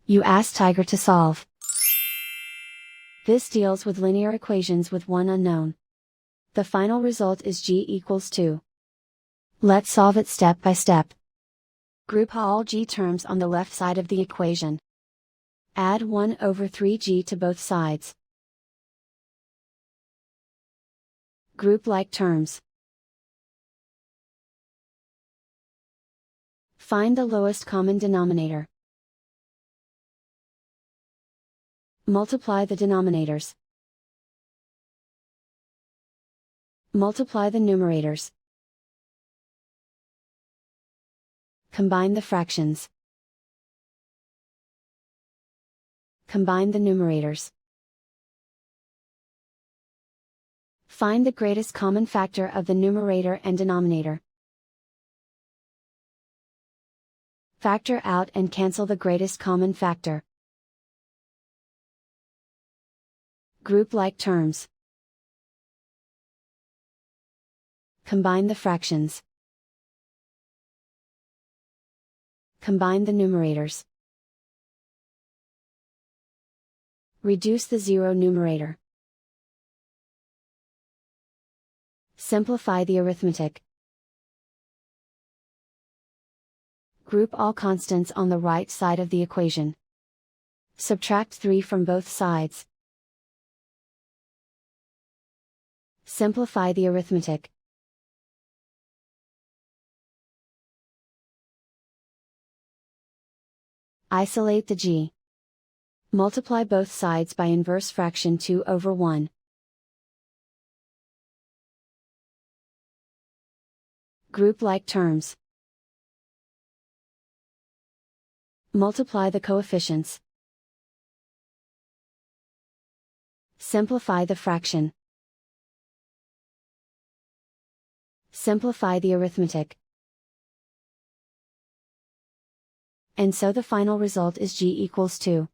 You ask Tiger to solve. This deals with linear equations with one unknown. The final result is g equals 2. Let's solve it step by step. Group all g terms on the left side of the equation. Add 1 over 3g to both sides. Group like terms. Find the lowest common denominator. Multiply the denominators. Multiply the numerators. Combine the fractions. Combine the numerators. Find the greatest common factor of the numerator and denominator. Factor out and cancel the greatest common factor. Group like terms. Combine the fractions. Combine the numerators. Reduce the zero numerator. Simplify the arithmetic. Group all constants on the right side of the equation. Subtract 3 from both sides. Simplify the arithmetic. Isolate the g. Multiply both sides by inverse fraction 2 over 1. Group like terms. Multiply the coefficients. Simplify the fraction. Simplify the arithmetic. And so the final result is g equals 2.